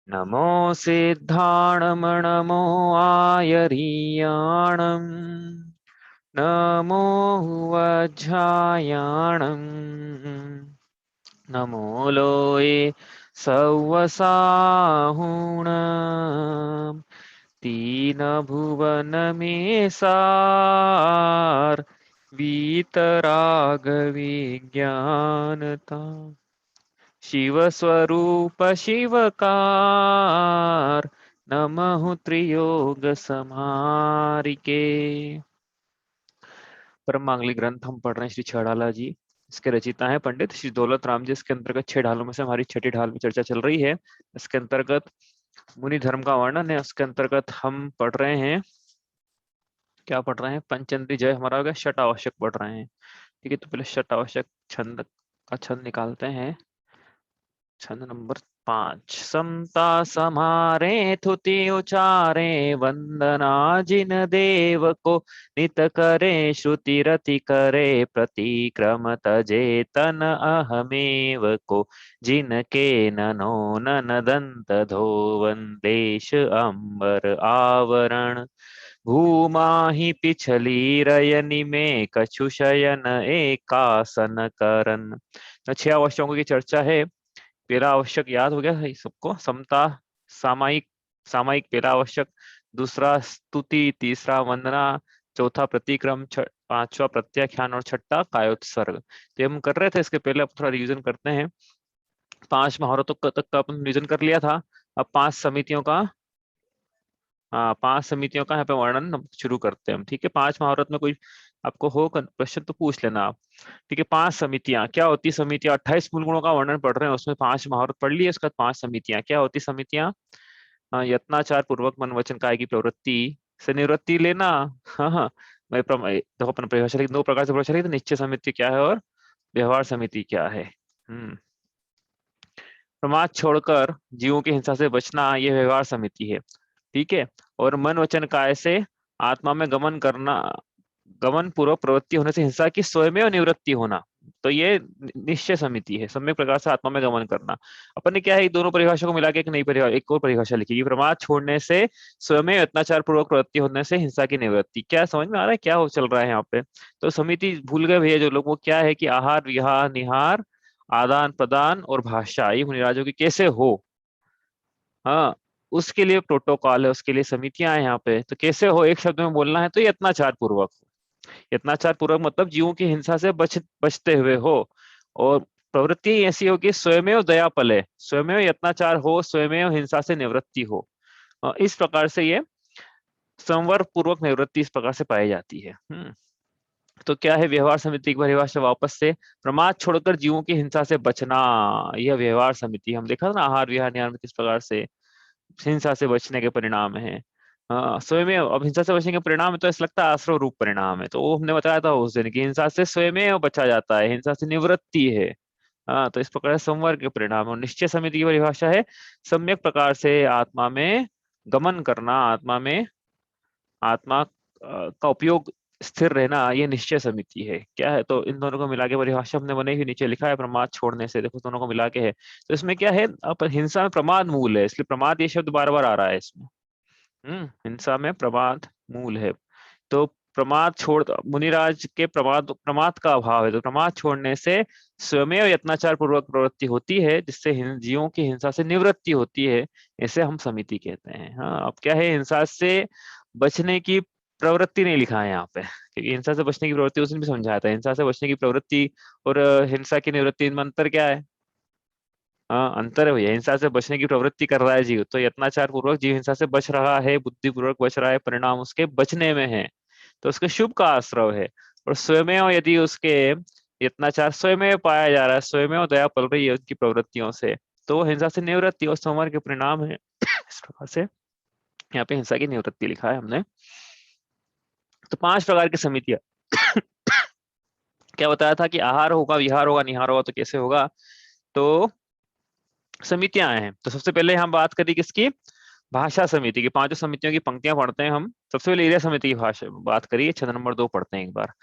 नमो सिद्धाणं नमो आयर्याणं नमो वज्रायाणं नमो लोये सवसाहुणं तीन भुवन में सार वीतराग विज्ञानता शिव स्वरूप शिवकार नमः त्रियोग समारिके। परम मांगलिक ग्रंथ हम पढ़ रहे हैं श्री छेड़ाला जी। इसके रचिता है पंडित श्री दौलत राम जी। इसके अंतर्गत 6 ढालों में से हमारी छठी ढाल में चर्चा चल रही है। इसके अंतर्गत मुनि धर्म का वर्णन है। उसके अंतर्गत हम पढ़ रहे हैं, क्या पढ़ रहे हैं, पंचेंद्रिय जय हमारा हो गया, शट आवश्यक पढ़ रहे हैं। ठीक है, तो पहले शट आवश्यक छंद का छंद निकालते हैं। छंद नंबर 5। समता समारे थुति उचारे वंदना जिन देव को नित करे श्रुति रति करे प्रतिक्रम तजे तन अहमेव को जिनके ननो नन दंत धोवन देश अंबर आवरण भूमाहि पिछली रयनि में कछु शयन एकासन करन। 6 आवश्यकों की चर्चा है। पहला आवश्यक याद हो गया है सबको, समता, सामायिक, सामायिक पहला आवश्यक, दूसरा स्तुति, तीसरा वंदना, चौथा प्रतिक्रम, पांचवा प्रत्याख्यान और छठा कायोत्सर्ग। तो हम कर रहे थे, इसके पहले अब थोड़ा रिवीजन करते हैं। 5 महारतों तक का अपन रिवीजन कर लिया था। अब 5 समितियों का, 5 समितियों का यहाँ पे वर्णन हम शुरू करते हैं हम। ठीक है, 5 महारत में कोई आपको हो प्रश्न तो पूछ लेना आप। ठीक है, 5 समितियां क्या होती, समितियां 28 मूल गुणों का वर्णन पढ़ रहे हैं, उसमें 5 महारत पढ़ लिए, उसके बाद 5 समितियां क्या होती समितियां। यत्नाचार पूर्वक मन वचन काय की प्रवृत्ति से निवृत्ति लेना। हाँ हाँ, मैं देखो अपन परिभाषा लिखी, 2 प्रकार से परिभाषा लिखी, निश्चय समिति क्या है और व्यवहार समिति क्या है। प्रमाद छोड़कर जीवों की हिंसा से बचना, ये व्यवहार समिति है। ठीक है, और मन वचन काय से आत्मा में गमन करना, गमन पूर्वक प्रवृत्ति होने से हिंसा की स्वयं निवृत्ति होना, तो ये निश्चय समिति है। सम्यक प्रकार से आत्मा में गमन करना। अपन ने क्या है, दोनों परिभाषा को मिला के एक नई परिभाषा, एक और परिभाषा लिखी, प्रमाद छोड़ने से स्वयं अत्याचार पूर्वक प्रवृत्ति होने से हिंसा की निवृत्ति। क्या समझ में आ रहा है, क्या हो चल रहा है यहाँ पे। तो समिति भूल गए भैया जो लोग, वो क्या है कि आहार विहार निहार आदान प्रदान और भाषा, ये मुनिराजों की कैसे हो, हाँ, उसके लिए प्रोटोकॉल है, उसके लिए समितियां हैं यहाँ पे। तो कैसे हो, एक शब्द में बोलना है तो यत्नाचार पूर्वक हो। यत्नाचार पूर्वक मतलब जीवों की हिंसा से बचते हुए हो। और प्रवृत्ति ऐसी हो कि स्वयमेव दया पले, स्वयमेव यत्नाचार हो, स्वयमेव हिंसा से निवृत्ति हो। इस प्रकार से ये संवर पूर्वक निवृत्ति इस प्रकार से पाई जाती है। तो क्या है व्यवहार समिति की परिभाषा वापस से, प्रमाद छोड़कर जीवों की हिंसा से बचना, यह व्यवहार समिति। हम देखा था ना आहार विहार निहार में किस प्रकार से हिंसा से बचने के परिणाम है। स्वयं, अब हिंसा से बचने के परिणाम है तो ऐसा लगता है आश्रव रूप परिणाम है, तो वो हमने बताया था उस दिन की हिंसा से स्वयं बचा जाता है, हिंसा से निवृत्ति है। हाँ, तो इस प्रकार से संवर के परिणाम है। और निश्चय समिति की परिभाषा है सम्यक प्रकार से आत्मा में गमन करना, आत्मा में आत्मा का उपयोग स्थिर रहना, ये निश्चय समिति है। क्या है, तो इन दोनों को मिला के परिभाषा हमने बनाई हुई, नीचे लिखा है प्रमाद छोड़ने से, देखो दोनों को मिला के है। तो इसमें क्या है, अब हिंसा में प्रमाद मूल है, इसलिए प्रमाद ये शब्द बार बार आ रहा है इसमें। हिंसा में प्रमाद मूल है। तो प्रमाद छोड़, मुनिराज के प्रमाद प्रमाद का अभाव है, तो प्रमाद छोड़ने से स्वयं यत्नाचार पूर्वक प्रवृत्ति होती है, जिससे जीवों की हिंसा से निवृत्ति होती है। इसे हम समिति कहते हैं। हाँ, अब क्या है, हिंसा से बचने की प्रवृत्ति नहीं लिखा है यहाँ पे, क्योंकि हिंसा से बचने की प्रवृत्ति उस दिन भी समझाया था। हिंसा से बचने की प्रवृत्ति और हिंसा की निवृत्ति, इनमें अंतर क्या है। हाँ, अंतर है भैया, हिंसा से बचने की प्रवृत्ति कर रहा है जीव, तो यत्नाचार पूर्वक जीव हिंसा से बच रहा है, बुद्धि पूर्वक बच रहा है, परिणाम उसके बचने में है, तो उसके शुभ का आश्रव है। और स्वयं यदि उसके यत्नाचार स्वयं पाया जा रहा है, स्वयं दया पल रही है उसकी प्रवृत्तियों से, तो वो हिंसा से निवृत्ति और संवर के परिणाम है। इस प्रकार से यहाँ पे हिंसा की निवृत्ति लिखा है हमने। तो 5 प्रकार की समितियां। क्या बताया था कि आहार होगा, विहार होगा, निहार होगा, तो कैसे होगा, तो समितियां हैं। तो सबसे पहले हम बात करी किसकी, भाषा समिति की 5 समितियों की पंक्तियां पढ़ते हैं हम। सबसे पहले एरिया समिति की भाषा बात करिए, छंद नंबर 2 पढ़ते हैं एक बार।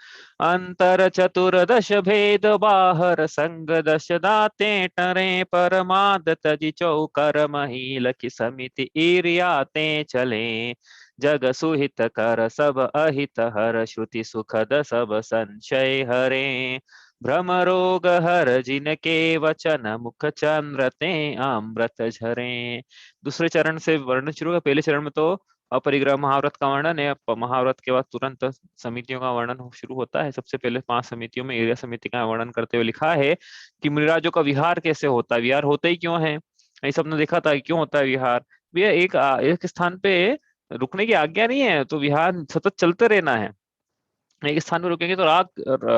अंतर चतुर्दश भेद बाहर संग दश दाते टरे परमाद तजि चौकर मही लखि समिति एरियाते चले जग सुहित कर सब अहित हर श्रुति सुखद सब संशय हरे भ्रम रोग हर जिनके वचन मुख चंद्र ते अमृत झरे। दूसरे चरण से वर्णन शुरू है। पहले चरण में तो अपरिग्रह महाव्रत का वर्णन है, महाव्रत के बाद तुरंत समितियों का वर्णन शुरू होता है। सबसे पहले 5 समितियों में एरिया समिति का वर्णन करते हुए लिखा है कि मुनिराजों का विहार कैसे होता है, विहार होता ही क्यों है, ये सबने देखा था क्यों होता है विहार। भैया एक स्थान पे रुकने की आज्ञा नहीं है, तो विहार सतत चलते रहना है। एक स्थान पे रुकेंगे तो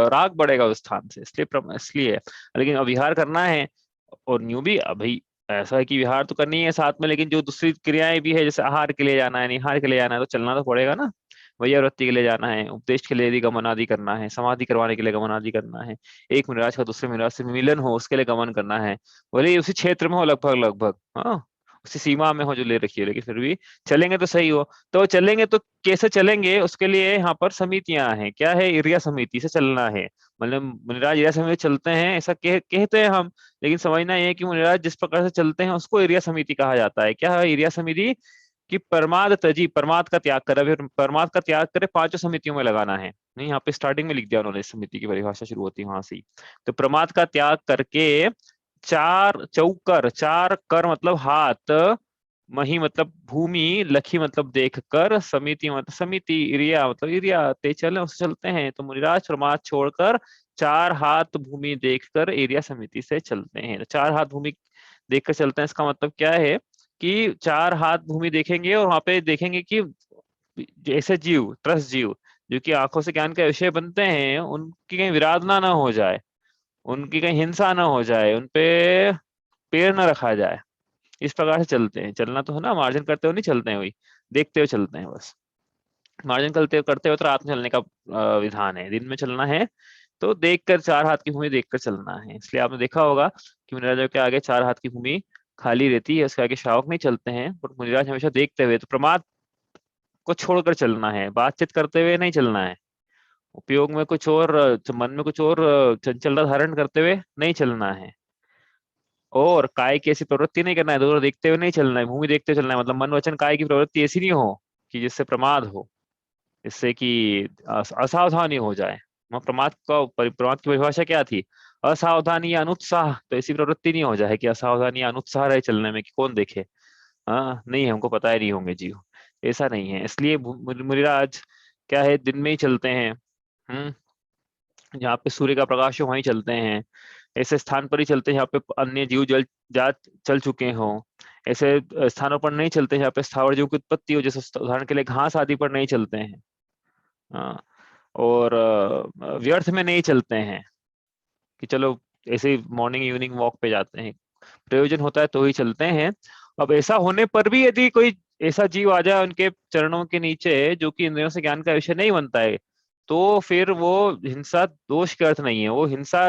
राग बढ़ेगा उस स्थान से, इसलिए लेकिन अब विहार करना है। और न्यू भी अभी ऐसा है कि विहार तो करनी है साथ में, लेकिन जो दूसरी क्रियाएं भी है, जैसे आहार के लिए जाना है, निहार के लिए जाना है, तो चलना तो पड़ेगा ना। वैयावृत्ति के लिए जाना है, उपदेश के लिए भी गमन आदि करना है, समाधि करवाने के लिए गमन आदि करना है, एक मिराज का दूसरे मिराज से मिलन हो उसके लिए गमन करना है, भले ही उसी क्षेत्र में हो लगभग लगभग, हाँ उसी सीमा में हो जो ले रखी है, लेकिन फिर भी चलेंगे तो सही हो। तो चलेंगे तो कैसे चलेंगे, उसके लिए यहाँ पर समितियां हैं। क्या है, एरिया समिति से चलना है। मतलब मुनिराज एरिया समिति चलते हैं ऐसा कहते हैं हम, लेकिन समझना ये है कि मुनिराज जिस प्रकार से चलते हैं उसको एरिया समिति कहा जाता है। क्या है एरिया समिति, कि परमाद तजी, परमाद का त्याग करे, फिर परमाद का त्याग करे 5 समितियों में लगाना है। नहीं, यहाँ पे स्टार्टिंग में लिख दिया उन्होंने, समिति की परिभाषा शुरू होती है वहां से। तो प्रमाद का त्याग करके 4 चौकर, 4 कर मतलब हाथ, मही मतलब भूमि, लखी मतलब देख कर, समिति मतलब समिति, एरिया मतलब एरिया, ते चले उससे चलते हैं। तो मुनिराज प्रमाद छोड़कर 4 हाथ भूमि देखकर एरिया समिति से चलते हैं। 4 हाथ भूमि देखकर चलते हैं, इसका मतलब क्या है कि 4 हाथ भूमि देखेंगे और वहां पे देखेंगे कि जैसे जीव, त्रस्त जीव जो कि आंखों से ज्ञान का विषय बनते हैं, उनकी कहीं विराधना ना हो जाए, उनकी कहीं हिंसा ना हो जाए, उनपे पैर न रखा जाए, इस प्रकार से चलते हैं। चलना तो है ना, मार्जन करते हुए नहीं चलते हैं, वही देखते हुए चलते हैं बस। मार्जन करते हुए तो रात में चलने का विधान है, दिन में चलना है तो देखकर 4 हाथ की भूमि देखकर चलना है। इसलिए आपने देखा होगा कि मुनिराजों के आगे 4 हाथ की भूमि खाली रहती है, उसके आगे श्रावक नहीं चलते हैं, और मुनिराज हमेशा देखते हुए, तो प्रमाद को छोड़कर चलना है, बातचीत करते हुए नहीं चलना है, उपयोग में कुछ और मन में कुछ और चंचलता धारण करते हुए नहीं चलना है, और काय की ऐसी प्रवृत्ति नहीं करना है, दूर देखते हुए नहीं चलना है, भूमि देखते हुए चलना है। मतलब मन वचन काय की प्रवृत्ति ऐसी नहीं हो कि जिससे प्रमाद हो, जिससे कि असावधानी हो जाए। वहाँ प्रमाद की परिभाषा क्या थी, असावधानी या अनुत्साह, तो ऐसी प्रवृत्ति नहीं हो जाए कि असावधानी या अनुत्साह रहे चलने में कि कौन देखे, हाँ नहीं हमको पता ही नहीं होंगे जीव, ऐसा नहीं है। इसलिए मुनिराज क्या है, दिन में ही चलते हैं। जहाँ पे सूर्य का प्रकाश हो वहीं चलते हैं, ऐसे स्थान पर ही चलते हैं जहाँ पे अन्य जीव जल जा चल चुके हों। ऐसे स्थानों पर नहीं चलते जहाँ पे स्थावर जीव की उत्पत्ति हो, जैसे उदाहरण के लिए घास आदि पर नहीं चलते हैं। हाँ, और व्यर्थ में नहीं चलते हैं कि चलो ऐसे ही मॉर्निंग इवनिंग वॉक पे जाते हैं, प्रयोजन होता है तो ही चलते हैं। अब ऐसा होने पर भी यदि कोई ऐसा जीव आ जाए उनके चरणों के नीचे जो कि इंद्रियों से ज्ञान का विषय नहीं बनता है, तो फिर वो हिंसा दोष के अर्थ नहीं है, वो हिंसा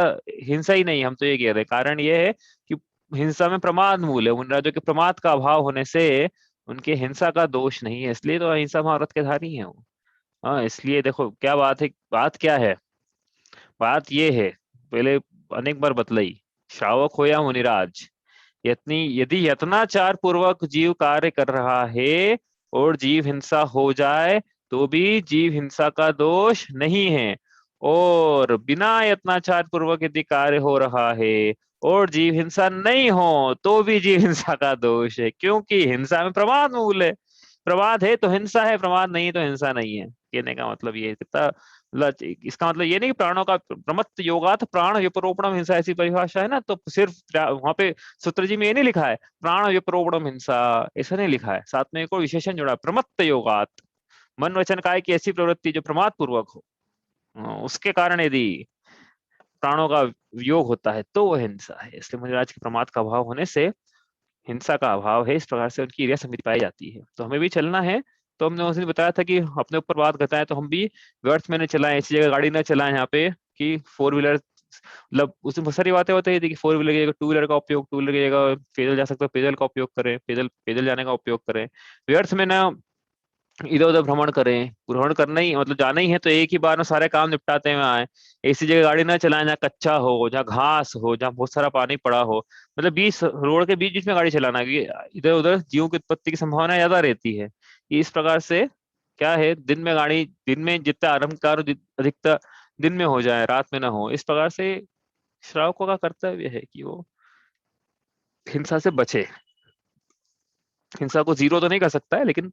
हिंसा ही नहीं है। हम तो ये कह रहे हैं, कारण ये है कि हिंसा में प्रमाद मूल है, मुनिराजों के प्रमाद का अभाव होने से उनके हिंसा का दोष नहीं है, इसलिए तो अहिंसा महाव्रत के धारी है वो। हाँ, इसलिए देखो क्या बात है, बात क्या है, बात ये है, पहले अनेक बार बतलाई, श्रावक हो या मुनिराज, यत्नी यदि यत्नाचार पूर्वक जीव कार्य कर रहा है और जीव हिंसा हो जाए तो भी जीव हिंसा का दोष नहीं है, और बिना यत्नाचार पूर्वक यदि कार्य हो रहा है और जीव हिंसा नहीं हो तो भी जीव हिंसा का दोष है, क्योंकि हिंसा में प्रमाद मूल है। प्रमाद है तो हिंसा है, प्रमाद नहीं तो हिंसा नहीं है। कहने का मतलब ये कितना, इसका मतलब ये नहीं कि प्राणों का प्रमत्त योगात प्राण विपरोपणम हिंसा, ऐसी परिभाषा है ना, तो सिर्फ वहां पे सूत्र जी में ये नहीं लिखा है प्राण विपरोपणम हिंसा, ऐसा नहीं लिखा है, साथ में एक और विशेषण जोड़ा, प्रमत्त योगात, मन वचन काय की ऐसी प्रवृत्ति जो प्रमाद पूर्वक हो, उसके कारण यदि प्राणों का वियोग होता है तो वह हिंसा है। इसलिए मुनिराज के प्रमाद का अभाव होने से हिंसा का अभाव है, इस प्रकार से उनकी क्रिया समिति पाई जाती है। तो हमें भी चलना है, तो हमने उस दिन बताया था कि अपने ऊपर बात करता है तो हम भी व्यर्थ में न चलाएं, ऐसी जगह गाड़ी न चलाएं यहाँ पे कि 4 व्हीलर मतलब उसमें बहुत सारी बातें होती थी कि 4 व्हीलर की जगह 2 व्हीलर का उपयोग, 2 व्हीलर की जगह पैदल जा सकते हो, पैदल का उपयोग करें, पैदल पैदल जाने का उपयोग करें, व्यर्थ में ना इधर उधर भ्रमण करें। भ्रमण करना ही मतलब जाना ही है तो एक ही बार में सारे काम निपटाते हुए आए। ऐसी जगह गाड़ी ना चलाएं जहाँ कच्चा हो, जहाँ घास हो, जहाँ बहुत सारा पानी पड़ा हो, मतलब बीच रोड के बीच बीच में गाड़ी चलाना, क्योंकि इधर उधर जीवों की उत्पत्ति की संभावना ज्यादा रहती है। इस प्रकार से क्या है, दिन में गाड़ी, दिन में जितना आरामकार अधिकतर दिन में हो जाए, रात में ना हो। इस प्रकार से श्रावकों का कर्तव्य है कि वो हिंसा से बचे। हिंसा को जीरो तो नहीं कर सकता है, लेकिन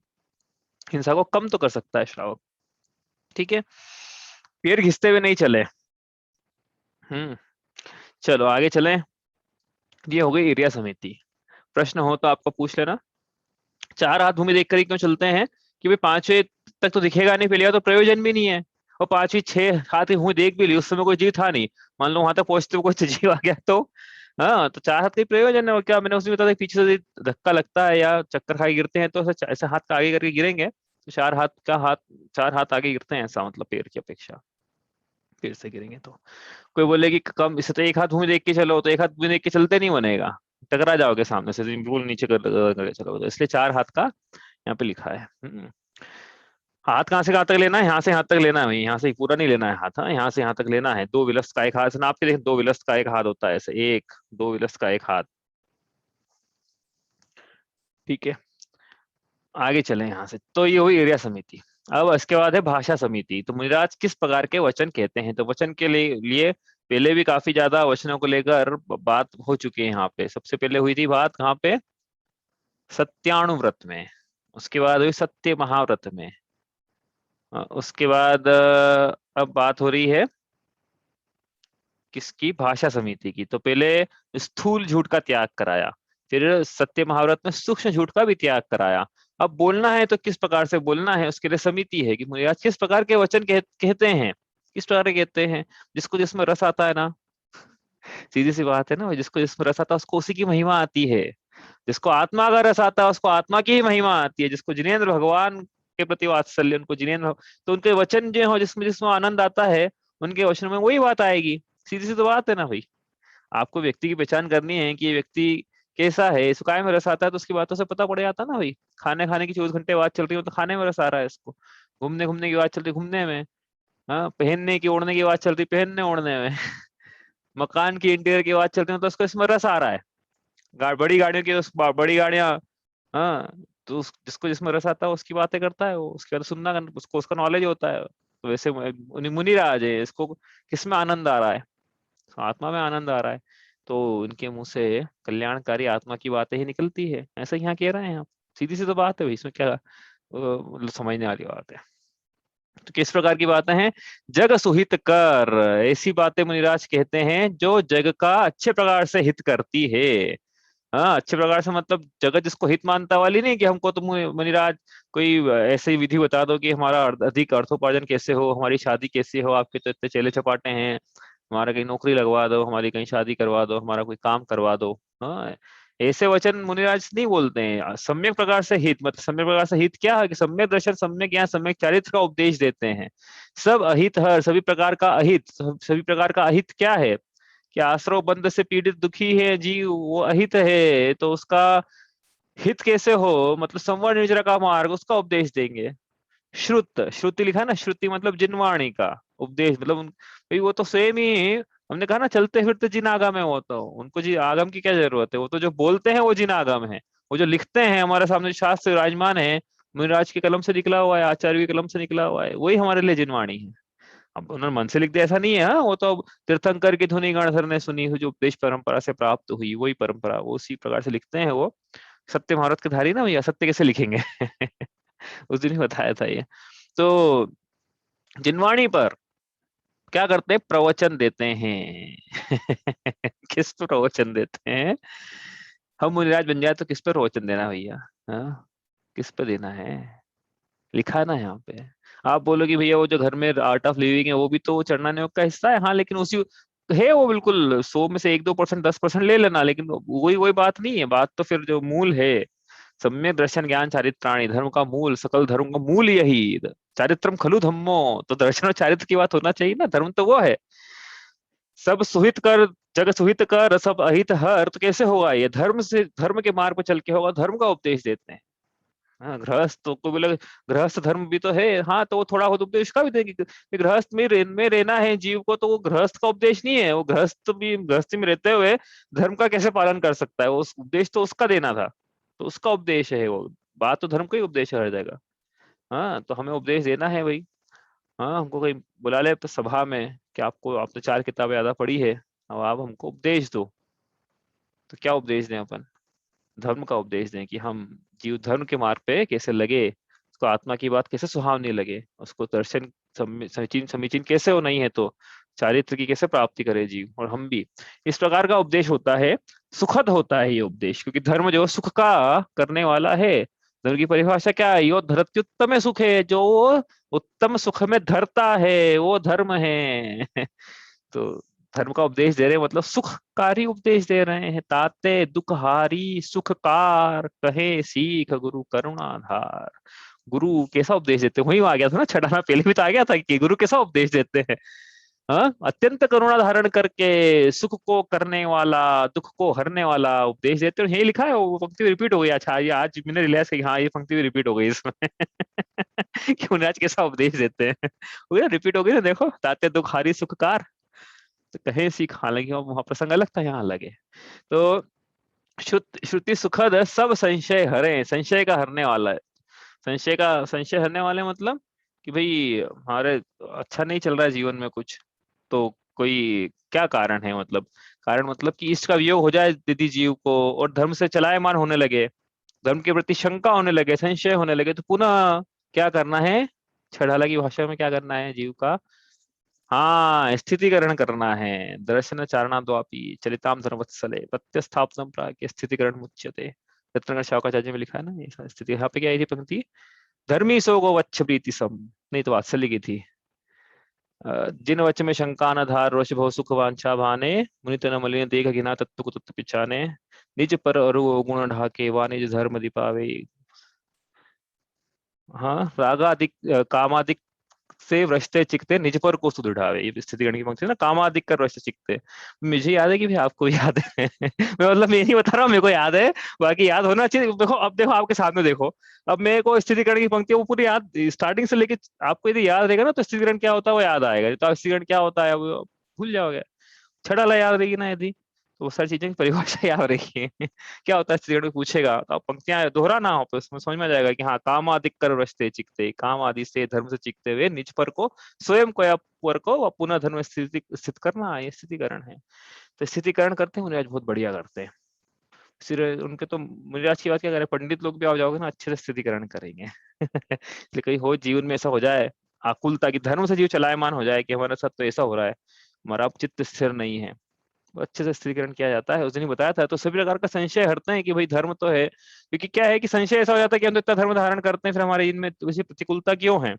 हिंसा को कम तो कर सकता है श्रावक। ठीक है, पैर घिसते हुए नहीं चले। हम्म। चलो आगे चलें। ये हो गई एरिया समिति। प्रश्न हो तो आपको पूछ लेना। 4 हाथ भूमि देखकर ही क्यों चलते हैं? कि भाई 5वें तक तो दिखेगा नहीं, पहले तो प्रयोजन भी नहीं है। और 5वीं 6 हाथ की भूमि देख भी ली, उस समय कोई जीव था नहीं, मान लो वहां तक पहुंचते हुए कोई जीव आ गया तो हाँ, तो 4 हाथ का ही प्रयोजन है। और क्या मैंने उसमें बताया, पीछे से धक्का लगता है या चक्कर खा के गिरते हैं तो ऐसे हाथ का आगे करके गिरेंगे, तो 4 हाथ आगे गिरते हैं, ऐसा मतलब पेड़ की अपेक्षा पेड़ से गिरेंगे तो। कोई बोले कि कम इससे तो 1 हाथ भूमि देख के चलो, तो 1 हाथ भूमि देख के चलते नहीं बनेगा, टकरा जाओगे सामने से, बिल्कुल नीचे करके चलोगे, तो इसलिए 4 हाथ का यहाँ पे लिखा है। हाथ कहाँ से कहाँ तक लेना है? यहाँ से यहाँ तक लेना है भाई, यहाँ से पूरा नहीं लेना है हाथ, हाँ यहाँ से यहाँ तक लेना है। 2 विलस्त का एक हाथ, नाप के देख, 2 विलस्त का एक हाथ होता है ऐसे, 2 विलस्त का एक हाथ। ठीक है, आगे चले यहाँ से। तो ये हुई एरिया समिति। अब इसके बाद है भाषा समिति। तो मुनिराज किस प्रकार के वचन कहते हैं? तो वचन के लिए पहले भी काफी ज्यादा वचनों को लेकर बात हो चुकी है। यहाँ पे सबसे पहले हुई थी बात कहाँ पे? सत्यानुव्रत में। उसके बाद हुई सत्य महाव्रत में। उसके बाद अब बात हो रही है किसकी? भाषा समिति की। तो पहले स्थूल झूठ का त्याग कराया, फिर सत्य महाव्रत में सूक्ष्म झूठ का भी त्याग कराया। अब बोलना है तो किस प्रकार से बोलना है, उसके लिए समिति है कि मुनिराज किस प्रकार के वचन कहते हैं, किस प्रकार के कहते हैं। जिसको जिसमें रस आता है ना, सीधी सी बात है ना, जिसको जिसमें रस आता है उसको उसी की महिमा आती है। जिसको आत्मा का रस आता है उसको आत्मा की ही महिमा आती है। जिसको जिनेंद्र भगवान के प्रति वात्सल्य, उनको जिनेंद्र, तो उनके वचन जो हो जिसमें जिसमें आनंद आता है, उनके वचन में वही बात आएगी। सीधी सी तो बात है ना भाई। आपको व्यक्ति की पहचान करनी है कि ये व्यक्ति कैसा है, इसको काय में रस आता है, तो उसकी बातों से पता पड़ जाता है ना भाई। खाने खाने की 24 घंटे बात चल रही हो तो खाने में रस आ रहा है इसको। घूमने घूमने की बात चल रही घूमने में। हाँ, पहनने की ओढ़ने की बात चल रही पहनने ओढ़ने में। मकान की इंटीरियर की बात चल रही हो तो उसको इसमें रस आ रहा है। बड़ी गाड़ियों की बड़ी गाड़ियां। हाँ, तो जिसको जिसमें रस आता है उसकी बातें करता है वो, उसके बाद सुनना, उसको उसका नॉलेज होता है। तो वैसे मुनिराज है, इसको किसमें आनंद आ रहा है? आत्मा में आनंद आ रहा है, तो इनके मुंह से कल्याणकारी आत्मा की बातें ही निकलती है। ऐसा यहाँ कह रहे हैं आप। सीधी सी तो बात है भाई, इसमें क्या मतलब समझने वाली बात है। तो किस प्रकार की बातें हैं? जग सुहित कर, ऐसी बातें मुनिराज कहते हैं जो जग का अच्छे प्रकार से हित करती है। हाँ, अच्छे प्रकार से मतलब जगत जिसको हित मानता वाली नहीं, कि हमको तुम मुनिराज कोई ऐसी विधि बता दो कि हमारा अधिक अर्थोपार्जन कैसे हो, हमारी शादी कैसे हो, आपके तो इतने चेले चपाटे हैं, हमारा कहीं नौकरी लगवा दो, हमारी कहीं शादी करवा दो, हमारा कोई काम करवा दो। हाँ, ऐसे वचन मुनिराज नहीं बोलते हैं। सम्यक प्रकार से हित, मतलब सम्यक प्रकार से हित क्या है कि सम्यक दर्शन, सम्यक ज्ञान, सम्यक चारित्र का उपदेश देते हैं। सब अहित है, सभी प्रकार का अहित, सभी प्रकार का अहित क्या है कि आश्रव बंध से पीड़ित दुखी है जीव, वो अहित है, तो उसका हित कैसे हो, मतलब संवर्ण निर्जरा का मार्ग, उसका उपदेश देंगे। श्रुति लिखा है ना, श्रुति मतलब जिनवाणी का उपदेश, मतलब भाई वो तो स्वयं ही, हमने कहा ना चलते फिरते जिन आगम है, वो तो उनको जी आगम की क्या जरूरत है, वो तो जो बोलते हैं वो जिन आगम है। वो जो लिखते हैं हमारे सामने जो शास्त्र विराजमान है, मुनिराज की कलम से निकला हुआ है, आचार्य की कलम से निकला हुआ है, वही हमारे लिए जिनवाणी है। अब उन्होंने मन से लिख दिया ऐसा नहीं है, हाँ, वो तो अब तीर्थंकर की धुनी गणधर ने सुनी हुई जो उपदेश परंपरा से प्राप्त हुई, वही परंपरा, वो उसी प्रकार से लिखते हैं वो। सत्य महारत के धारी ना भैया, सत्य कैसे लिखेंगे? उस दिन ही बताया था ये। तो जिनवाणी पर क्या करते हैं? प्रवचन देते हैं। किस पर प्रवचन देते हैं? हम मुनिराज बन जाए तो किस पर प्रवचन देना भैया? हाँ, किस पे देना है? लिखा है ना यहाँ पे। आप बोलो कि भैया वो जो घर में आर्ट ऑफ लिविंग है वो भी तो चढ़ना योग का हिस्सा है, हाँ, लेकिन उसी है वो, बिल्कुल 100 में से 1-2%, 10% ले लेना, लेकिन वही वही बात नहीं है। बात तो फिर जो मूल है, सम्यक दर्शन ज्ञान चारित्राणी, धर्म का मूल, सकल धर्म का मूल यही, चारित्रम खलु धम्मो, तो दर्शन और चारित्र की बात होना चाहिए ना, धर्म तो वो है। सब सुहित कर जग सुहित कर सब अहित हर, तो कैसे होगा ये? धर्म से, धर्म के मार्ग पर चल के होगा, धर्म का उपदेश देते हैं। हाँ, गृहस्थ तो को बोले गृहस्थ धर्म भी तो है, हाँ, तो वो थोड़ा बहुत उपदेश का भी देंगे कि गृहस्थ में रहना है जीव को, तो वो गृहस्थ का उपदेश नहीं है, वो गृहस्थ भी गृहस्थी में रहते हुए धर्म का कैसे पालन कर सकता है, वो उस उपदेश तो उसका देना था, तो उसका उपदेश है वो। बात तो धर्म का ही उपदेश है हर जगह। हाँ, तो हमें उपदेश देना है भाई। हाँ, हमको कोई बुला ले तो सभा में कि आपको, आप तो 4 किताबें ज्यादा पढ़ी है, अब आप हमको उपदेश दो, तो क्या उपदेश दें अपन? धर्म का उपदेश दें कि हम जीव धर्म के मार्ग पे कैसे लगे, उसको आत्मा की बात कैसे सुहावनी लगे, उसको दर्शन समीचीन समीचीन कैसे हो, नहीं है तो चारित्र की कैसे प्राप्ति करे जीव, और हम भी इस प्रकार का उपदेश होता है। सुखद होता है ये उपदेश, क्योंकि धर्म जो सुख का करने वाला है। धर्म की परिभाषा क्या है? यो धरत्युत्तम सुख है, जो वो उत्तम सुख में धरता है वो धर्म है। तो धर्म का उपदेश दे रहे हैं, मतलब सुखकारी उपदेश दे रहे हैं। ताते दुखहारी सुखकार कहे सीख गुरु करुणाधार। गुरु कैसा उपदेश देते हैं, वही आ गया था ना, छठा पहले भी तो आ गया था कि गुरु कैसा उपदेश देते हैं। हाँ, अत्यंत करुणा धारण करके सुख को करने वाला, दुख को हरने वाला उपदेश देते हैं। यही लिखा है, वो पंक्ति रिपीट हो गई। अच्छा, ये आज मैंने रियलाइज की, हाँ, ये पंक्ति भी रिपीट हो गई इसमें। कि उन्हें आज कैसा उपदेश देते हैं, वो रिपीट हो गई ना, देखो, ताते दुख हारी सुखकार, तो कहे सीख, हालांकि वहां प्रसंग अलग था, यहाँ अलग है। तो श्रुति सुखद सब संशय हरे, संशय का हरने वाला है। संशय हरने वाले मतलब कि भाई हमारे अच्छा नहीं चल रहा है जीवन में कुछ, तो कोई क्या कारण है, मतलब कारण मतलब कि इष्ट का वियोग हो जाए यदि जीव को, और धर्म से चलायमान होने लगे, धर्म के प्रति शंका होने लगे, संशय होने लगे, तो पुनः क्या करना है? छड़ाला की भाषा में क्या करना है जीव का? हाँ, स्थितिकरण करना है। दर्शन चारणा द्वापी चलिताम धर्मवत्सले प्रत्यस्थापनम प्राज्ञ स्थितिकरण मुच्यते। रत्नाकर शावकाचार्य में लिखा है ना ये स्थिति। यहाँ पे क्या आई थी पंक्ति? धर्मी सो गो वच्छ प्रीति सम, नहीं तो वात्सल्य की थी। जिन वच में शंका न धार रोष भव सुख वांछा भाने, मुनि तन मलिन देख घिना तत्व को तत्व पिछाने, निज पर अरु गुण ढाके वा निज धर्म दिपावे। हाँ, रागादिक कामादिक से वृष्टे चिकते निज पर को सुदृढ़ावे, ये स्थिति गण की पंक्ति है ना, कामादिक कर वृष्ट चिकते। मुझे याद है कि भाई आपको भी याद है। मैं मतलब मैं नहीं बता रहा हूँ, मेरे को याद है, बाकी याद होना चाहिए। देखो, अब देखो आपके सामने देखो, अब मेरे को स्थिति गण की पंक्ति है वो पूरी याद, स्टार्टिंग से लेके आपको यदि याद रहेगा ना, तो स्थिति गण क्या होता है वो याद आएगा, तो स्थिति गण क्या होता है वो भूल जाओगे। छड़ा याद रहेगी ना यदि, तो वो सारी चीजें की परिभाषा याद रहेगी। क्या होता है, स्त्रीगण पूछेगा तो आप पंक्तियां दोहरा ना हो, तो उसमें समझ में आ जाएगा कि हाँ, काम आदि कर रचते चिकते, काम आदि से धर्म से चिकते हुए निज पर को, स्वयं को या पर को पुनः धर्म में स्थिति स्थित करना, ये स्थितिकरण है। तो स्थितिकरण करते हैं मुनिराज, बहुत बढ़िया करते हैं। फिर उनके तो मुनिराज की बात क्या करें, पंडित लोग भी आप जाओगे ना, अच्छे से स्थितिकरण करेंगे। इसलिए कहीं हो जीवन में ऐसा हो जाए आकुलता की, धर्म से जीव चलायमान हो जाए कि हमारे साथ तो ऐसा हो रहा है, हमारा अब चित्त स्थिर नहीं है, अच्छे से स्त्रीकरण किया जाता है। उस दिन ही बताया था, तो सभी प्रकार का संशय हटते हैं कि भाई धर्म तो है, क्योंकि क्या है कि संशय ऐसा हो जाता है कि हम तो इतना धर्म धारण करते हैं, फिर हमारे इनमें वैसी प्रतिकूलता क्यों है?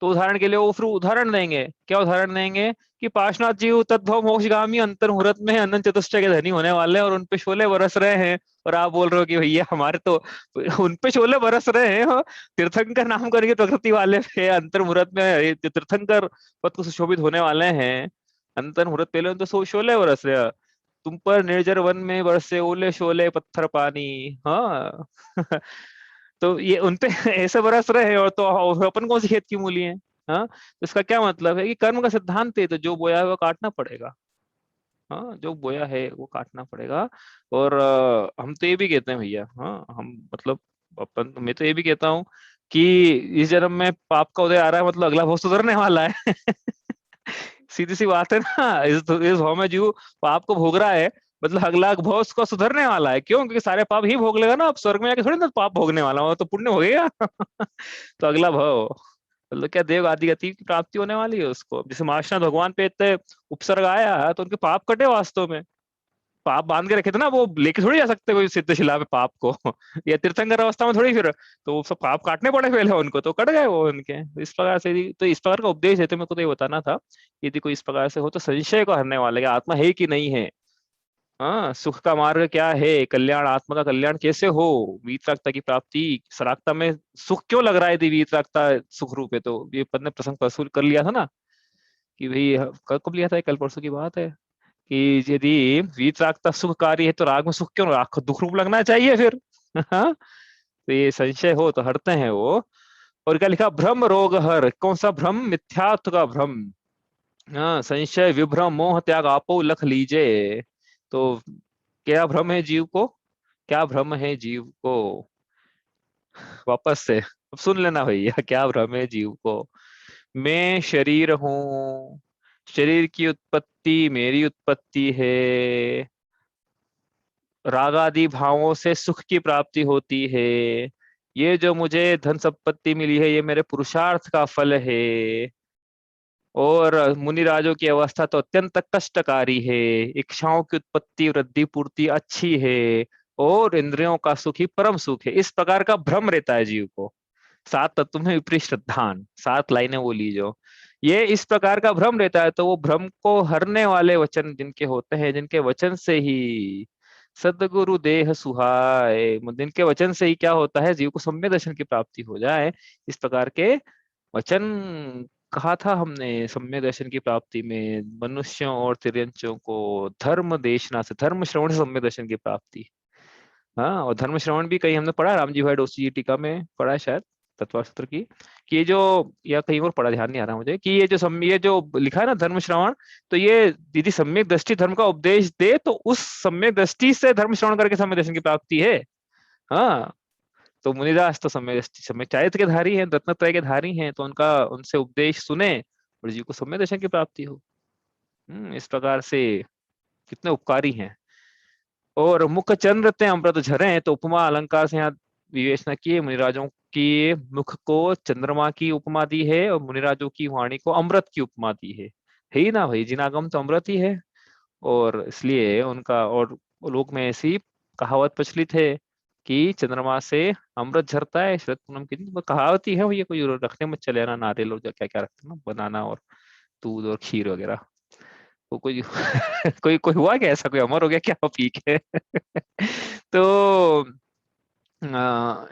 तो उदाहरण के लिए वो फिर उदाहरण देंगे, क्या उदाहरण देंगे? कि पाशनाथ जीव तद्भव मोक्षगामी अंतर मुहूर्त में अनंत चतुष्टय के धनी होने वाले हैं, और उनपे शोले बरस रहे हैं, और आप बोल रहे हो कि भैया हमारे तो उनपे शोले बरस रहे हैं, हो, तीर्थंकर नाम करके प्रकृति वाले पे अंतर मुहूर्त में ये तीर्थंकर पद को सुशोभित होने वाले हैं, अंतर मुहूर्त पहले उन तो शोले बरस रहे हैं, तुम पर निर्जर वन में बरसे ओले शोले पत्थर पानी। हाँ। तो ये उनपे ऐसे बरस रहे हैं, और तो अपन कौन सी खेत की मूली है? हाँ, तो इसका क्या मतलब है कि कर्म का सिद्धांत है, तो जो बोया है वो काटना पड़ेगा। हाँ, जो बोया है वो काटना पड़ेगा। और हम तो ये भी कहते हैं भैया, हाँ, हम मतलब अपन, मैं तो ये भी कहता हूँ कि इस जन्म में पाप का उदय आ रहा है, मतलब अगला भव सुधरने वाला है। सीधी सी बात है ना, इस भाव में जीव पाप को भोग रहा है, मतलब अगला भव उसको सुधरने वाला है। क्यों? क्योंकि सारे पाप ही भोग लेगा ना, अब स्वर्ग में जाके थोड़ी ना पाप भोगने वाला हो, तो पुण्य भोगेगा। तो अगला भव, मतलब क्या देव आदि गति की प्राप्ति होने वाली है उसको। जैसे मार्शनाथ भगवान पे इतने उपसर्ग आया है, तो उनके पाप कटे वास्तव में। पाप बांध के रखे थे ना, वो लेके थोड़ी जा सकते कोई सिद्ध शिला पे पाप को। या तीर्थंकर अवस्था में थोड़ी, फिर तो वो सब पाप काटने पड़े पहले उनको, तो कट गए वो उनके। तो इस प्रकार से तो इस प्रकार का उपदेश है, तो मेरे को तो ये बताना था, यदि कोई इस प्रकार से हो तो संशय को हरने वाले कि आत्मा है कि नहीं है। हाँ, सुख का मार्ग क्या है, कल्याण, आत्मा का कल्याण कैसे हो, वीतरागता की प्राप्ति, सरागता में सुख क्यों लग रहा है, यदि वीतरागता सुख रूप है, तो ये पद ने प्रसंग प्रसूल कर लिया था ना। कि भाई कब लिया था, कल परसों की बात है, कि यदि वीतरागता सुखकारी है तो राग में सुख क्यों, राग को दुख रूप लगना चाहिए फिर। हाँ, तो ये संशय हो तो हरते हैं वो। और क्या लिखा, भ्रम रोग हर, कौन सा भ्रम, मिथ्यात्व का भ्रम। हाँ, संशय विभ्रम मोह त्याग आपो लख लीजे। तो क्या भ्रम है जीव को, क्या भ्रम है जीव को, वापस से अब सुन लेना भैया, क्या भ्रम है जीव को। मैं शरीर हूँ, शरीर की उत्पत्ति मेरी उत्पत्ति है, रागादि भावों से सुख की प्राप्ति होती है, ये जो मुझे धन संपत्ति मिली है ये मेरे पुरुषार्थ का फल है, और मुनिराजों की अवस्था तो अत्यंत कष्टकारी है, इच्छाओं की उत्पत्ति वृद्धि पूर्ति अच्छी है, और इंद्रियों का सुख ही परम सुख है। इस प्रकार का भ्रम रहता है जीव को। सात तत्व में विपरीत श्रद्धान, 7 लाइनें बोली जो, ये इस प्रकार का भ्रम रहता है। तो वो भ्रम को हरने वाले वचन जिनके होते हैं, जिनके वचन से ही सदगुरु देह सुहाए, जिनके वचन से ही क्या होता है, जीव को सम्यक दर्शन की प्राप्ति हो जाए। इस प्रकार के वचन कहा था हमने, सम्यक दर्शन की प्राप्ति में मनुष्यों और तिर्यंचों को धर्म देशना से, धर्म श्रवण से सम्यक दर्शन की प्राप्ति। हाँ, और धर्म श्रवण भी कहीं हमने पढ़ा, रामजी भाई डोसी जी टीका में पढ़ा है शायद, तत्व सूत्र की, कि ये जो, या कहीं और पढ़ा, ध्यान नहीं आ रहा मुझे, कि ये जो लिखा है ना धर्म श्रवण, तो ये यदि सम्यक दृष्टि धर्म का उपदेश दे तो उस सम्यक दृष्टि से धर्म श्रवण करके सम्यक दर्शन की प्राप्ति है। हाँ, तो मुनिदास तो सम्यक दृष्टि, सम्यक चारित्र के धारी हैं, रत्नत्रय के धारी हैं, तो उनका, उनसे उपदेश सुने और जीव को सम्यक दर्शन की प्राप्ति हो। इस प्रकार से कितने उपकारी हैं। और मुख चंद्र ते अमृत झरे, तो उपमा अलंकार से यहाँ विवेचना की, मुनिराजों की मुख को चंद्रमा की उपमा दी है, और मुनिराजों की वाणी को अमृत की उपमा दी है ही ना भाई, जिनागम तो अमृत ही है। और इसलिए उनका, और लोक में ऐसी कहावत प्रचलित है कि चंद्रमा से अमृत झरता है शरद पूनम के दिन, वो कहावत ही है, वो ये कोई रखने में चले ना, नारियल और क्या क्या रखते हैं ना, बनाना और दूध और खीर वगैरह। वो कोई कोई कोई हुआ क्या ऐसा, कोई अमर हो गया क्या वो पी के? तो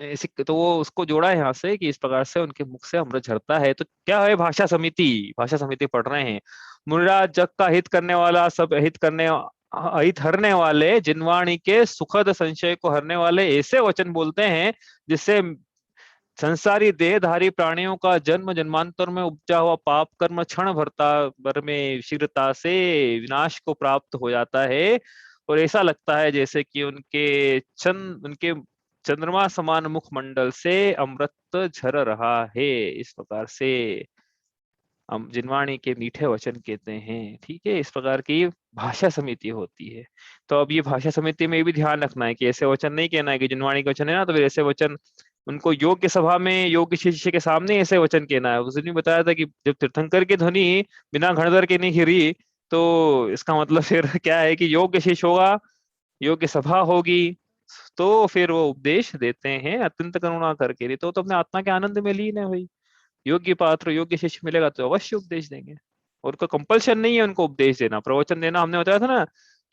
ऐसे तो वो उसको जोड़ा है यहाँ से, कि इस प्रकार से उनके मुख से अमृत झरता है। तो क्या है, भाषा समिति, भाषा समिति पढ़ रहे हैं। मुनिराज जग का हित करने वाला, सब हित करने, हित हरने वाले, जिनवाणी के सुखद संशय को हरने वाले ऐसे वचन बोलते हैं जिससे संसारी देहधारी प्राणियों का जन्म जन्मांतर में उपजा हुआ पाप कर्म क्षण भरता भर में शीघ्रता से विनाश को प्राप्त हो जाता है, और ऐसा लगता है जैसे कि उनके चंद्रमा समान मुखमंडल से अमृत झर रहा है। इस प्रकार से हम जिनवाणी के मीठे वचन कहते हैं। ठीक है, इस प्रकार की भाषा समिति होती है। तो अब ये भाषा समिति में भी ध्यान रखना है कि ऐसे वचन नहीं कहना है कि जिनवाणी के वचन है ना, तो फिर ऐसे वचन उनको योग्य सभा में योग्य शिष्य के सामने ऐसे वचन कहना है। उस दिन भी बताया था कि जब तीर्थंकर की ध्वनि बिना घणधर के नहीं हिरी, तो इसका मतलब फिर क्या है कि योग्य शिष्य होगा, योग्य सभा होगी, तो फिर वो उपदेश देते हैं अत्यंत करुणा करके। नहीं तो अपने आत्मा के आनंद में लीन है भाई, योग्य पात्र योग्य शिष्य मिलेगा तो अवश्य उपदेश देंगे। और कोई कंपल्शन नहीं है उनको उपदेश देना, प्रवचन देना। हमने बताया था ना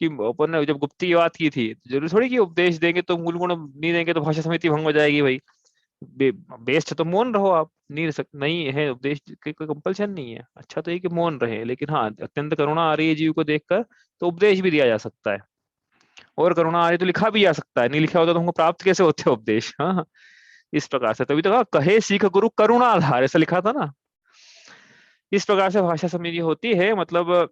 कि अपन ने जब गुप्ती की बात की थी, जरूरी थोड़ी कि उपदेश देंगे तो मूल गुण नहीं देंगे तो भाषा समिति भंग हो जाएगी भाई। बेस्ट तो मौन रहो आप, नहीं है उपदेश की कोई कंपल्शन नहीं है। अच्छा तो ये कि मौन रहे, लेकिन हाँ अत्यंत करुणा आ रही है जीव को देखकर तो उपदेश भी दिया जा सकता है। और करुणा आ रही तो लिखा भी जा सकता है, नहीं लिखा होता तो हमको प्राप्त कैसे होते उपदेश। हाँ, इस प्रकार से तभी तो कहा कहे सीख गुरु करुणा आधार, ऐसा लिखा था ना। इस प्रकार से भाषा समिति होती है, मतलब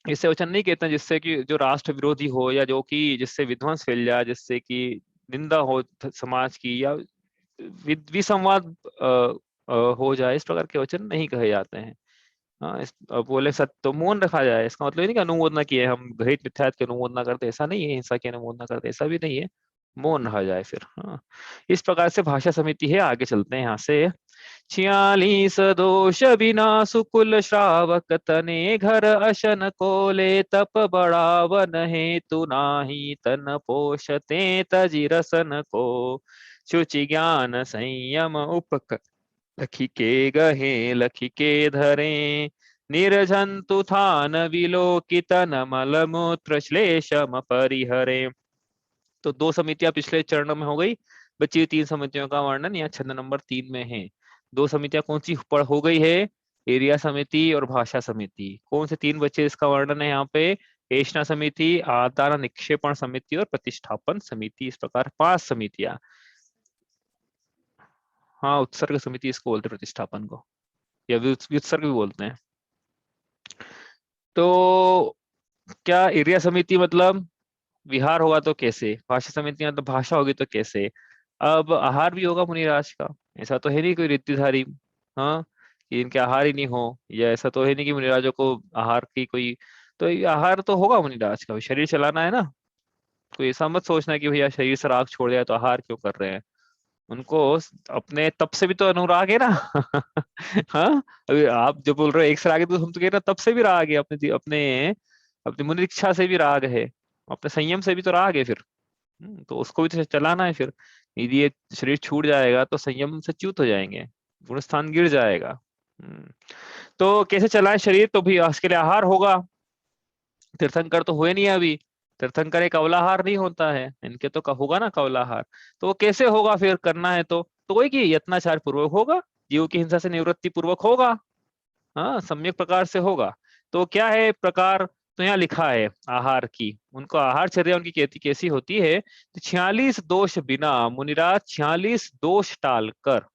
इससे वचन नहीं कहते हैं जिससे कि जो राष्ट्र विरोधी हो, या जो कि जिससे विध्वंस फैल जाए, जिससे कि निंदा हो समाज की, या विसंवाद हो जाए, इस प्रकार के वचन नहीं कहे जाते हैं। हाँ, अब बोले सत्य तो मौन रखा जाए, इसका मतलब ये नहीं कि अनुमोदना किए हम घृत मिथ्यात की अनुमोदना करते, ऐसा नहीं है, हिंसा की अनुमोदना करते, ऐसा भी नहीं है। मौन रहा जाए फिर। हाँ, इस प्रकार से भाषा समिति है। आगे चलते हैं यहाँ से। 46 दोष बिना सुकुल श्रावक तने, घर अशन कोले तप बढ़ावन हेतु नाही, तन पोषते तजि रसन को, शुचि ज्ञान संयम उपक लखी के गहे लखी के धरे, निर्जंतु थान विलोकितन मल मूत्र श्लेषम परिहरे। तो 2 समितियां पिछले चरणों में हो गई, बची हुई 3 समितियों का वर्णन यहाँ छंद नंबर 3 में है। 2 समितियां कौन सी हो गई है, एरिया समिति और भाषा समिति। कौन से तीन बचे इसका वर्णन है यहाँ पे? एषणा समिति, आदान निक्षेपण समिति और प्रतिष्ठापन समिति। इस प्रकार 5 समितियां। हाँ, उत्सर्ग समिति इसको बोलते हैं, प्रतिष्ठापन को, या व्युत्सर्ग भी बोलते हैं। तो क्या एरिया समिति मतलब विहार होगा तो कैसे, भाषा समिति मतलब भाषा होगी तो कैसे, अब आहार भी होगा मुनिराज का? ऐसा तो है नहीं कोई रिद्धिधारी, हाँ, कि इनके आहार ही नहीं हो, या ऐसा तो है नहीं कि मुनिराजों को आहार की कोई, तो ये आहार तो होगा मुनिराज का, शरीर चलाना है ना। कोई ऐसा मत सोचना कि भैया शरीर से राग छोड़ दिया तो आहार क्यों कर रहे हैं। उनको अपने तप से भी तो अनुराग है ना। हाँ, अभी आप जो बोल रहे हो एक से राग है, तो हम तो कह रहे हैं तप से भी राग है, अपने अपने अपनी मुनि इच्छा से भी राग है, अपने संयम से भी तो राग है फिर। तो उसको भी तो चलाना है फिर। यदि ये शरीर छूट जाएगा तो संयम से च्युत हो जाएंगे, गुण स्थान गिर जाएगा। तो कैसे चलाएं शरीर? तो भी इसके लिए आहार होगा। तीर्थंकर तो हुए नहीं अभी, तीर्थंकर एक अवलाहार नहीं होता है, इनके तो होगा ना कवलाहार। तो वो कैसे होगा फिर करना है तो वही कि यत्नाचार पूर्वक होगा, जीव की हिंसा से निवृत्ति पूर्वक होगा, हाँ, सम्यक प्रकार से होगा। तो क्या है प्रकार? तो यहाँ लिखा है आहार की, उनको आहारचर्या उनकी कैसी होती है? तो 46 दोष बिना मुनिराज 46 दोष टाल कर।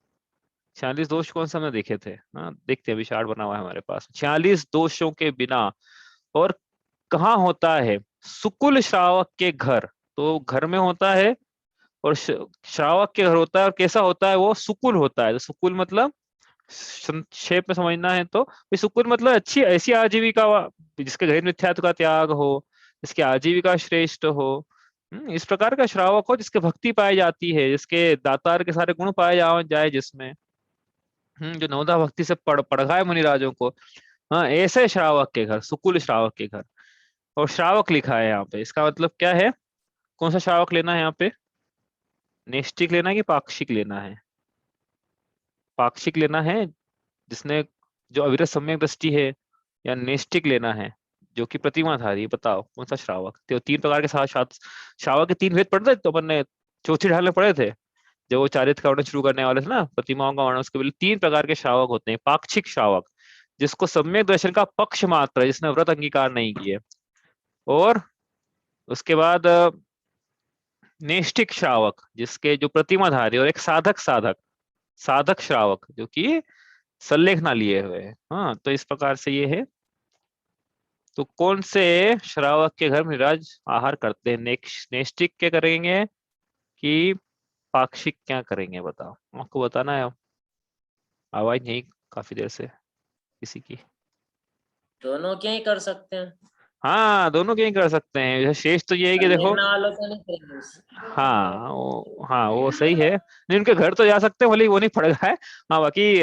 46 दोष कौन सा हमने देखे थे? हाँ, देखते हैं, अभी चार्ट बना हुआ है हमारे पास। 46 दोषों के बिना, और कहाँ होता है? सुकुल श्रावक के घर, तो घर में होता है, और श्रावक के घर होता है, और कैसा होता है वो? सुकुल होता है। तो सुकुल मतलब संक्षेप में समझना है तो सुकुल मतलब अच्छी ऐसी आजीविका जिसके घर मिथ्यात्व का त्याग हो, जिसकी आजीविका श्रेष्ठ हो, इस प्रकार का श्रावक हो, जिसके भक्ति पाई जाती है, जिसके दातार के सारे गुण पाए जाए जिसमें, जो नवदा भक्ति से पढ़ाए मुनिराजों को, हाँ, ऐसे श्रावक के घर, सुकुल श्रावक के घर। और श्रावक लिखा है यहाँ पे, इसका मतलब क्या है? कौन सा श्रावक लेना है यहाँ पे? नैष्ठिक लेना है कि पाक्षिक लेना है? पाक्षिक लेना है जिसने, जो अविरत सम्यक दृष्टि है, या नैष्ठिक लेना है जो कि प्रतिमाधारी है? बताओ कौन सा श्रावक? तो 3 प्रकार के श्रावक के 3 भेद पढ़ते थे तो अपन ने चौथी ढाल में पढ़े थे, जब वो चारित्र का वर्णन शुरू करने वाले थे ना, प्रतिमाओं का वर्णन, उसके पहले 3 प्रकार के श्रावक होते हैं। पाक्षिक श्रावक, जिसको सम्यक दर्शन का पक्ष मात्र है, जिसने व्रत अंगीकार नहीं किए। और उसके बाद नैष्ठिक श्रावक, जिसके जो प्रतिमाधारी, और एक साधक साधक साधक श्रावक जो कि सल्लेख ना लिए हुए हैं। हाँ, तो इस प्रकार से ये है। तो कौन से श्रावक के घर मुनिराज आहार करते हैं? नैष्ठिक क्या करेंगे कि पाक्षिक क्या करेंगे? बताओ, आपको बताना है। आवाज नहीं काफी देर से किसी की। दोनों क्या ही कर सकते हैं। हाँ, दोनों क्या ही कर सकते हैं। शेष तो ये है कि देखो, लिखने वालों को नहीं करेंगे। हाँ वो सही है, नहीं उनके घर तो जा सकते हैं, भले ही वो नहीं पड़ रहा है। हाँ, बाकी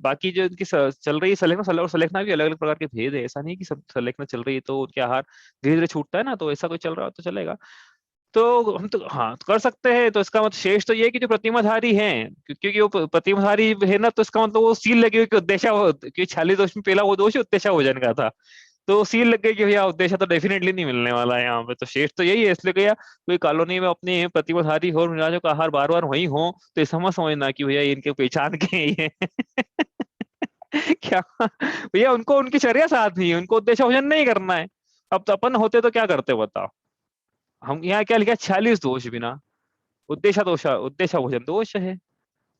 बाकी जो इनकी चल रही है सलेखना, और सलेखना भी अलग अलग प्रकार के भेद है। ऐसा नहीं कि सब सलेखना चल रही है तो उनके आहार धीरे धीरे छूटता है ना, तो ऐसा कोई चल रहा हो तो चलेगा। तो हम तो हाँ तो कर सकते हैं। तो इसका मतलब शेष तो ये है कि जो प्रतिमाधारी हैं, क्योंकि वो प्रतिमाधारी है ना, तो इसका मतलब वो सील लगी हुई कि उद्देश्य, कि 46 दोष में पहला वो दोष उद्देश्य भोजन का था, तो सील लग गई कि भैया उद्देश्य तो डेफिनेटली नहीं मिलने वाला है यहाँ पे। तो शेष तो यही है, इसलिए भैया कोई कॉलोनी में अपनी प्रतिभाधारी हो और मिराजों का आहार बार बार वही हो, तो ऐसा मत समझना कि भैया इनके पहचान के हैं ये। क्या भैया, उनको उनकी चर्या साथ नहीं है, उनको उद्देश्य भोजन नहीं करना है। अब तो अपन होते तो क्या करते बताओ? हम यहाँ क्या लिखा? 46 दोष बिना, उद्देश्य भोजन दोष है।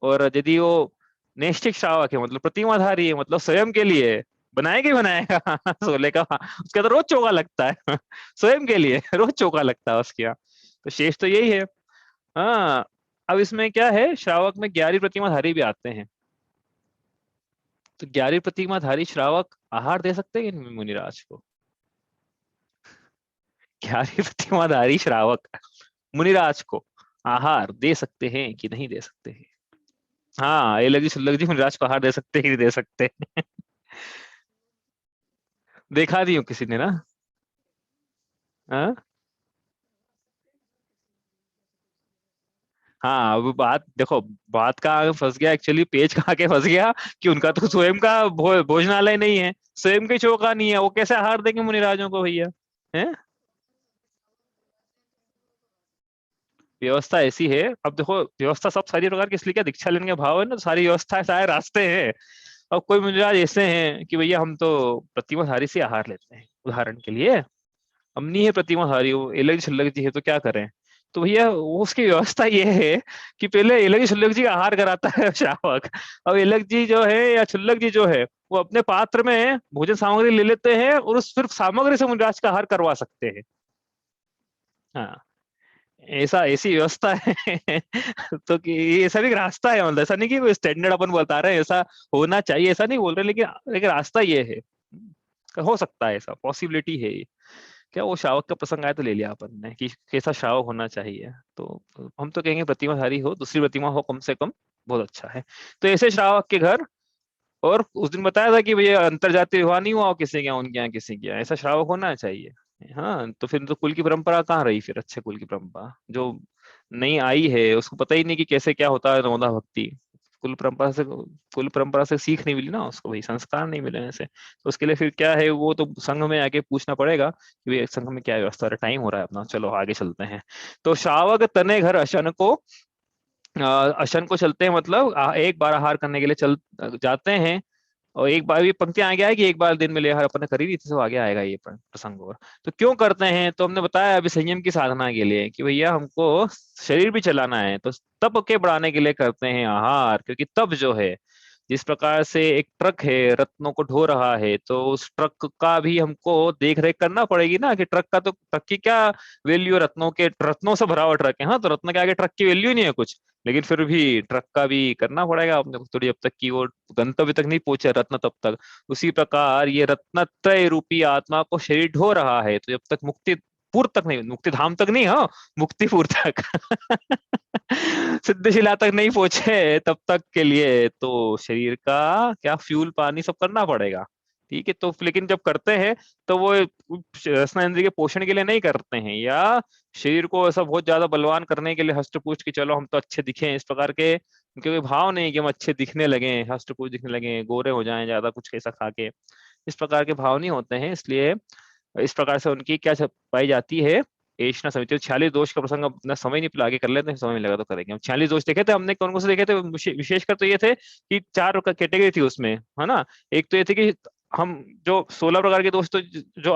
और यदि वो नैष्ठिक श्रावक है, मतलब प्रतिमाधारी है, मतलब स्वयं के लिए बनाएगा ही बनाएगा। सोले का उसका तो रोज चौका लगता है। स्वयं के लिए रोज चौका लगता है उसके यहाँ। तो शेष तो यही है। हाँ, अब इसमें क्या है, श्रावक में 11 प्रतिमाधारी भी आते हैं। तो 11 प्रतिमाधारी श्रावक आहार दे सकते हैं मुनिराज को? 11 प्रतिमाधारी श्रावक मुनिराज को आहार दे सकते हैं कि नहीं दे सकते हैं? हाँ, ये लगी सुलग जी मुनिराज को आहार दे सकते हैं कि नहीं दे सकते? देखा दी हो किसी ने ना? हाँ, हाँ, अब बात देखो, बात कहाँ फंस गया एक्चुअली, पेज कहाँ के फंस गया कि उनका तो स्वयं का भोजनालय नहीं है, स्वयं के चौका नहीं है, वो कैसे आहार देंगे मुनिराजों को भैया? है, व्यवस्था ऐसी है। अब देखो, व्यवस्था सब सारी प्रकार की, इसलिए क्या दीक्षा लेने के भाव है ना, तो सारी व्यवस्था है, सारे रास्ते हैं। अब कोई मुनिराज ऐसे हैं कि भैया हम तो प्रतिमाधारी से आहार लेते हैं, उदाहरण के लिए अमनी है प्रतिमाधारी, वो एलर्जी शल्यक जी है, तो क्या करें? तो भैया उसकी व्यवस्था ये है कि पहले एलर्जी शल्यक जी का आहार कराता है श्रावक। अब एलर्जी जी जो है या शुल्लक जी जो है वो अपने पात्र में भोजन सामग्री ले लेते हैं और उस सिर्फ सामग्री से मुनिराज का आहार करवा सकते हैं। हाँ, ऐसा ऐसी व्यवस्था है तो कि ये ऐसा भी एक रास्ता है, मतलब ऐसा नहीं कि कोई स्टैंडर्ड अपन बता रहे हैं ऐसा होना चाहिए, ऐसा नहीं बोल रहे, लेकिन एक रास्ता ये है, हो सकता है, ऐसा पॉसिबिलिटी है ये। क्या वो श्रावक का प्रसंग आया तो ले लिया अपन ने कि कैसा श्रावक होना चाहिए, तो हम तो कहेंगे प्रतिमाधारी हो, दूसरी प्रतिमा हो कम से कम, बहुत अच्छा है। तो ऐसे श्रावक के घर, और उस दिन बताया था कि भैया अंतरजातीय विवाह नहीं हुआ किसी के यहाँ, उनके यहाँ किसी के यहाँ, ऐसा श्रावक होना चाहिए। हाँ, तो फिर तो कुल की परंपरा कहाँ रही फिर, अच्छे कुल की परंपरा जो नहीं आई है, उसको पता ही नहीं कि कैसे क्या होता है नवोदा भक्ति। कुल परंपरा से सीख नहीं मिली ना उसको, भाई संस्कार नहीं मिले ऐसे, तो उसके लिए फिर क्या है, वो तो संघ में आके पूछना पड़ेगा कि भाई संघ में क्या व्यवस्था है। टाइम हो रहा है अपना, चलो आगे चलते हैं। तो श्रावक तने घर अशन को, अशन को चलते हैं, मतलब एक बार आहार करने के लिए चल जाते हैं। और एक बार भी पंक्ति आगे आएगी, एक बार दिन में ले आहार अपन ने करी थी, तो आगे आएगा ये प्रसंग। और तो क्यों करते हैं, तो हमने बताया अभी संयम की साधना के लिए कि भैया हमको शरीर भी चलाना है, तो तप के बढ़ाने के लिए करते हैं आहार। क्योंकि तप जो है, जिस प्रकार से एक ट्रक है रत्नों को ढो रहा है, तो उस ट्रक का भी हमको देख रेख करना पड़ेगी ना, कि ट्रक का तो, ट्रक की क्या वैल्यू, रत्नों से भरा हुआ ट्रक है, हाँ, तो रत्न के आगे ट्रक की वैल्यू नहीं है कुछ। लेकिन फिर भी ट्रक का भी करना पड़ेगा अपने को थोड़ी, जब तक कि वो गंतव्य तक नहीं पहुंचे रत्न, तब तक। उसी प्रकार ये रत्नत्रय रूपी आत्मा को शरीर ढो रहा है, तो जब तक मुक्ति पूर्व तक नहीं, मुक्ति धाम तक नहीं, हाँ, मुक्तिपुर तक सिद्धशिला तक नहीं पहुंचे तब तक के लिए तो शरीर का क्या फ्यूल पानी सब करना पड़ेगा। ठीक है, तो लेकिन जब करते हैं तो वो रसना इंद्रिय के पोषण के लिए नहीं करते हैं, या शरीर को ऐसा बहुत ज्यादा बलवान करने के लिए, हष्ट पुष्ट, कि चलो हम तो अच्छे दिखें, इस प्रकार के उनके कोई भाव नहीं कि हम अच्छे दिखने लगे, हष्ट पुष्ट दिखने लगे, गोरे हो जाएं ज्यादा कुछ ऐसा खा के, इस प्रकार के भाव नहीं होते हैं। इसलिए इस प्रकार से उनकी क्या पाई जाती है, एषणा समिति। 46 दोष का प्रसंग अपना समय नहीं, आगे कर लेते हैं, समय मिलेगा तो करेंगे। हम 46 दोष देखे थे हमने, कौन कौन से देखे थे, विशेषकर तो ये थे कि 4 कैटेगरी थी उसमें, है ना। एक तो ये थी कि हम जो 16 प्रकार के दोष, तो जो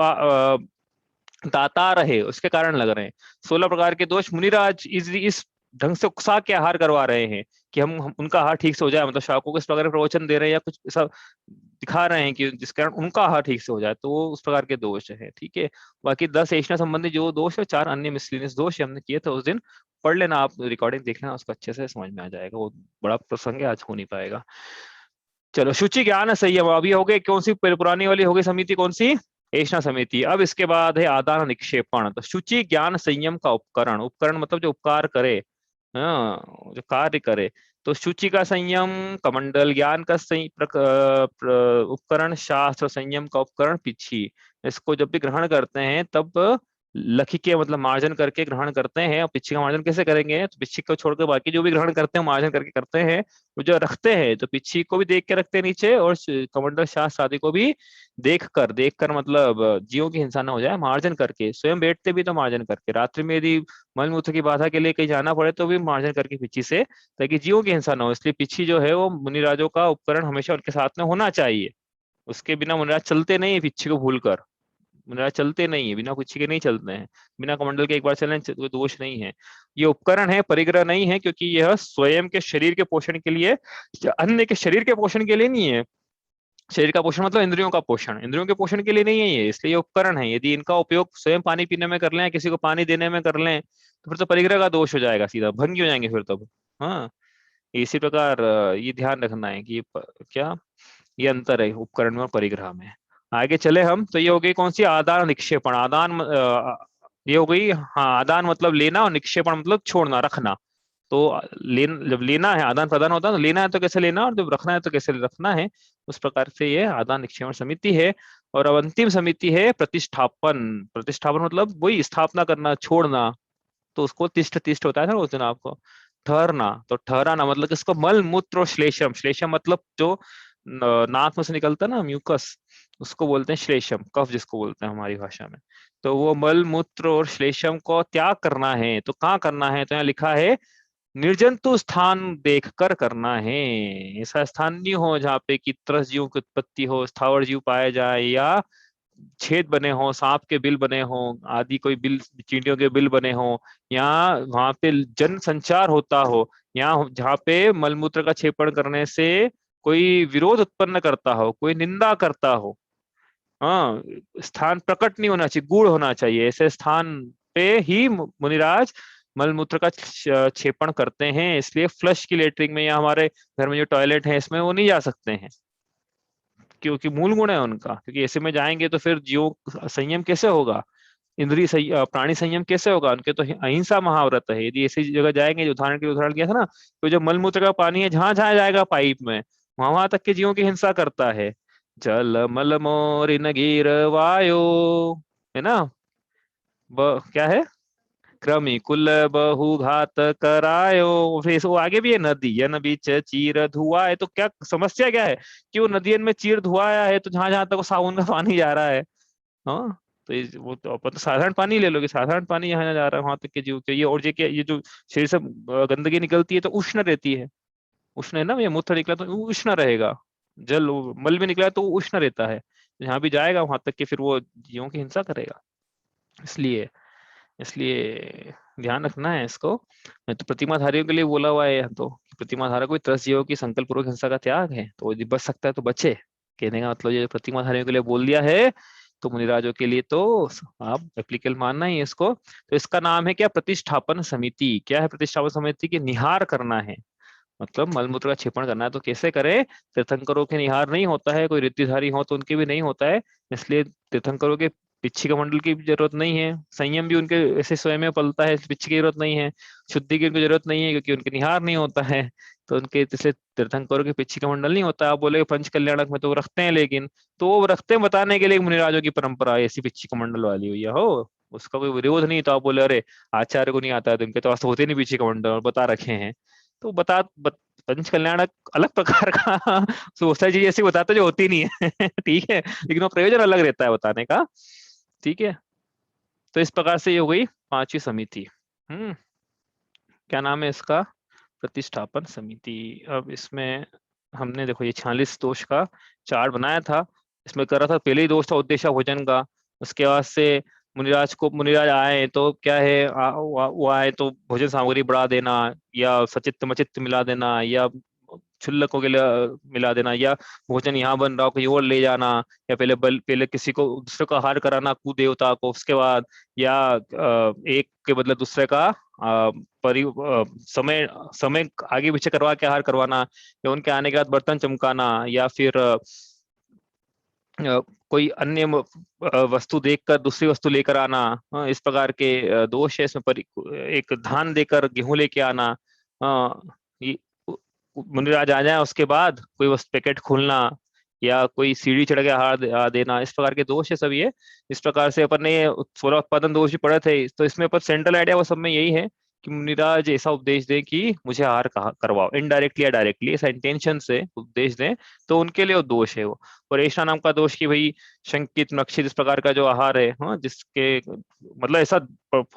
दाता रहे उसके कारण लग रहे हैं। 16 प्रकार के दोष मुनिराज इस ढंग से उकसा के आहार करवा रहे हैं कि हम उनका आहार ठीक से हो जाए, मतलब शावकों को इस प्रकार के प्रवचन दे रहे हैं या कुछ ऐसा दिखा रहे हैं कि जिस कारण उनका आहार ठीक से हो जाए, तो वो उस प्रकार के दोष है। ठीक है, बाकी 10 ऐष्णा संबंधी जो दोष है, 4 अन्य मिसलिनियस दोष हमने किए थे उस दिन, पढ़ लेना आप, रिकॉर्डिंग देख लेना, उसको अच्छे से समझ में आ जाएगा। वो बड़ा प्रसंग है, आज हो नहीं पाएगा। चलो, शुचि ज्ञान संयम अभी हो गए, कौन सी पुरानी वाली हो गई समिति, कौन सी, ऐष्णा समिति। अब इसके बाद है आदान निक्षेपण। तो शुचि ज्ञान संयम का उपकरण, उपकरण मतलब जो उपकार करे, हाँ, जो कार्य करे। तो शुचि का संयम, कमंडल, ज्ञान का उपकरण शास्त्र, संयम का उपकरण पिछी। इसको जब भी ग्रहण करते हैं तब लखिके मतलब मार्जन करके ग्रहण करते हैं। और पिछी का मार्जन कैसे करेंगे, तो पिछी को छोड़कर बाकी जो भी ग्रहण करते हैं मार्जन करके करते हैं। वो जो रखते हैं तो पिछी को भी देख के रखते हैं नीचे, और कमंडल शास्त्र आदि को भी देख कर मतलब जीवों की हिंसा न हो जाए, मार्जन करके। स्वयं बैठते भी तो मार्जन करके, रात्रि में यदि मलमूत्र की बाधा के लिए कहीं जाना पड़े तो भी मार्जन करके पिछी से, ताकि जीवों की हिंसा न हो। इसलिए पिछी जो है वो मुनिराजों का उपकरण हमेशा उनके साथ में होना चाहिए। उसके बिना मुनिराज चलते नहीं है, पिछी को भूल कर मुनिराज चलते नहीं है, बिना पिछी के नहीं चलते हैं। बिना कमंडल के एक बार चलने कोई दोष नहीं है। ये उपकरण है, परिग्रह नहीं है, क्योंकि यह स्वयं के शरीर के पोषण के लिए, अन्य के शरीर के पोषण के लिए नहीं है। शरीर का पोषण मतलब इंद्रियों का पोषण, इंद्रियों के पोषण के लिए नहीं है ये, इसलिए ये उपकरण है। यदि इनका उपयोग स्वयं पानी पीने में कर लें, किसी को पानी देने में कर लें, तो फिर तो परिग्रह का दोष हो जाएगा, सीधा भंगी हो जाएंगे फिर तब। हाँ, इसी प्रकार ये ध्यान रखना है कि क्या ये अंतर है उपकरण में और परिग्रह में। आगे चले हम, तो ये हो गई कौन सी, आदान निक्षेपण। ये हो गई, हाँ, आदान मतलब लेना, और निक्षेपण मतलब छोड़ना, रखना। तो जब लेना है, आदान प्रदान होता है, तो लेना है तो कैसे लेना, और जब रखना है तो कैसे रखना है, उस प्रकार से ये आदान निक्षेपण समिति है। और अब अंतिम समिति है प्रतिष्ठापन। प्रतिष्ठापन मतलब वही स्थापना करना, छोड़ना। तो उसको तिष्ठ तिष्ठ होता है ना उस दिन आपको, ठहरना। तो ठहराना मतलब इसको मल मूत्र और श्लेषम, श्लेषम मतलब जो नाक में से निकलता है ना म्यूकस, उसको बोलते हैं श्लेषम, कफ जिसको बोलते हैं हमारी भाषा में। तो वो मल मूत्र और श्लेषम को त्याग करना है, तो कहाँ करना है, तो यहाँ लिखा है निर्जंतु स्थान देखकर करना है। ऐसा स्थान नहीं हो जहाँ पे कि त्रस्त जीवों की उत्पत्ति हो, स्थावर जीव पाए जाए, या छेद बने हो, सांप के बिल बने हो, आदि कोई बिल, चींटियों के बिल बने हो, या वहां पे जन संचार होता हो, या जहाँ पे मलमूत्र का क्षेपण करने से कोई विरोध उत्पन्न करता हो, कोई निंदा करता हो। हाँ, स्थान प्रकट नहीं होना चाहिए, गूढ़ होना चाहिए। ऐसे स्थान पे ही मुनिराज मलमूत्र का क्षेपण करते हैं। इसलिए फ्लश की लेटरिन में या हमारे घर में जो टॉयलेट है इसमें वो नहीं जा सकते हैं, क्योंकि मूल गुण है उनका। क्योंकि ऐसे में जाएंगे तो फिर जीव संयम कैसे होगा, प्राणी संयम कैसे होगा? उनके तो अहिंसा महाव्रत है। यदि ऐसी जगह जाएंगे, जो उदाहरण के उदाहरण किया था ना, तो जो मलमूत्र का पानी है जहां जहां जाएगा पाइप में, वहां वहां तक के जीवों की हिंसा करता है। जल मल मोर गिर वायो, है ना? क्या है? क्रमी कुल बहु घात करायो। फिर वो आगे भी है, नदियन बीच चीर धुआ है। तो क्या समस्या क्या है कि वो नदियन में चीर धुआया है, तो जहां जहां तक वो साबुन का पानी जा रहा है। हाँ, तो वो तो अपन तो साधारण पानी ले लोगे, साधारण पानी यहाँ जा रहा है, वहां तक के जीव के ये। और ये जो शरीर से गंदगी निकलती है तो उष्ण रहती है। उष्ण है ना, ये मूत्र निकला तो वो उष्ण रहेगा, जल मल भी निकला तो वो उष्ण रहता है। जहाँ भी जाएगा वहां तक के फिर वो जीवों की हिंसा करेगा। इसलिए इसलिए ध्यान रखना है इसको। मैं तो प्रतिमाधारियों के लिए बोला हुआ है यहाँ तो, प्रतिमाधारा कोई त्रस्त जीवों की संकल्प पूर्वक हिंसा का त्याग है, तो यदि बच सकता है तो बचे। कहने का मतलब ये प्रतिमाधारियों के लिए बोल दिया है, तो मुनिराजों के लिए तो आप एप्लीकेबल मानना ही है इसको। तो इसका नाम है क्या? प्रतिष्ठापन समिति। क्या है प्रतिष्ठापन समिति? की निहार करना है, मतलब मलमूत्र का क्षेपण करना है तो कैसे करें? तीर्थंकरों के निहार नहीं होता है, कोई रिद्धिधारी हो तो उनके भी नहीं होता है। इसलिए तीर्थंकरों के पिच्छी कमंडल की भी जरूरत नहीं है, संयम भी उनके ऐसे स्वयं में पलता है, पिच्छी की जरूरत नहीं है, शुद्धि की उनको जरूरत नहीं है, क्योंकि उनके निहार नहीं होता है। तो उनके इसलिए तीर्थंकरों के पिच्छी कमंडल नहीं होता। आप बोले पंच कल्याणक में तो वो रखते हैं, लेकिन तो वो रखते हैं बताने के लिए मुनिराजों की परंपरा ऐसी पिच्छी कमंडल वाली हुई है हो, उसका कोई विरोध नहीं। तो आप बोले अरे आचार्य को नहीं आता है, तो इनके तो वास्तव होते नहीं पिच्छी कमंडल, और बता रखे हैं। तो पंच कल्याणक अलग प्रकार का सोचता जी ऐसी बताता जो होती नहीं है ठीक है, लेकिन वो प्रयोजन अलग रहता है बताने का। ठीक है, तो इस प्रकार से ये हो गई पांचवी समिति। क्या नाम है इसका? प्रतिष्ठापन समिति। अब इसमें हमने देखो ये 46 दोष का चार्ट बनाया था। इसमें कर रहा था, पहले ही दोष था उद्देश्य भोजन का। उसके बाद से मुनिराज आए तो क्या है, वो आए तो भोजन सामग्री बढ़ा देना, या सचित्त मचित्त मिला देना, या क्षुल्लकों के लिए मिला देना, या भोजन यहाँ बन रहा हो कहीं और ले जाना, या पहले किसी को दूसरे को आहार कराना कुदेवता को, उसके बाद या एक के बदले दूसरे का समय समय आगे पीछे करवा के आहार करवाना, या उनके आने के बाद बर्तन चमकाना, या फिर कोई अन्य वस्तु देखकर दूसरी वस्तु लेकर आना। इस प्रकार के दोष है इसमें। एक धान देकर गेहूं लेके आना, ये मुनिराज आ जाए उसके बाद कोई वस्तु पैकेट खोलना, या कोई सीढ़ी चढ़ के हार देना, इस प्रकार के दोष है सब ये। इस प्रकार से अपन ने 16 उत्पादन दोष भी पढ़े थे। तो इसमें पर सेंट्रल आइडिया वो सब में यही है कि मुनिराज ऐसा उपदेश दें कि मुझे आहार करवाओ, इनडायरेक्टली या डायरेक्टली ऐसा इंटेंशन से उपदेश दें, तो उनके लिए वो दोष है वो। और ऐसा नाम का दोष कि भाई शंकित नक्षित इस प्रकार का जो आहार है, हाँ, जिसके मतलब ऐसा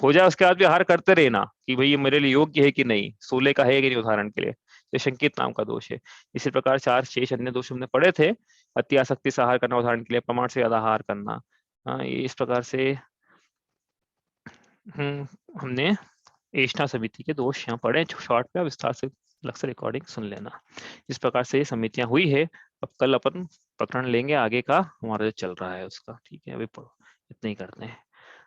हो जाए उसके बाद भी आहार करते रहना कि भाई ये मेरे लिए योग्य है कि नहीं, सोले का है कि नहीं, उदाहरण के लिए, ये शंकित नाम का दोष है। इसी प्रकार 4 शेष अन्य दोष हमने पढ़े थे। अति आसक्ति से आहार करना, उदाहरण के लिए प्रमाण से ज्यादा आहार करना। हाँ, ये इस प्रकार से हमने एष्णा समिति के दोष यहाँ पढ़े शॉर्ट में। अब विस्तार से अलग से रिकॉर्डिंग सुन लेना। इस प्रकार से ये समितियां हुई है। अब कल अपन प्रकरण लेंगे आगे का, हमारा जो चल रहा है उसका। ठीक है, अभी इतना ही करते हैं।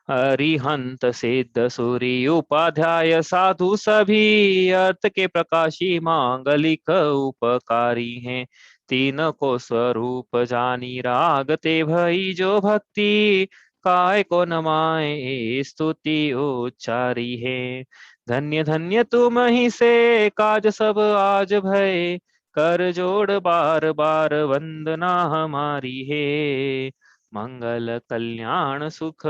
अरिहंत सिद्ध सूरी उपाध्याय साधु सभी अर्थ के प्रकाशी मांगलिक उपकारी हैं। तीन को स्वरूप जानी राग ते भई जो भक्ति, काय को नमाए स्तुति उच्चारी है। धन्य धन्य तुम ही से काज सब आज भय, कर जोड़ बार बार वंदना हमारी है। मंगल कल्याण सुख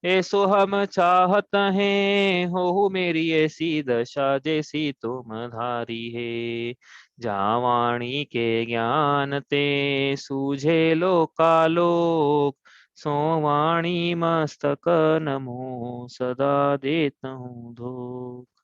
ऐसो हम चाहत हैं, हो मेरी ऐसी दशा जैसी तुम धारी है। जावाणी के ज्ञान ते सूझे लोकालोक, सोवाणी मस्तक नमो सदा देता हूँ धोख।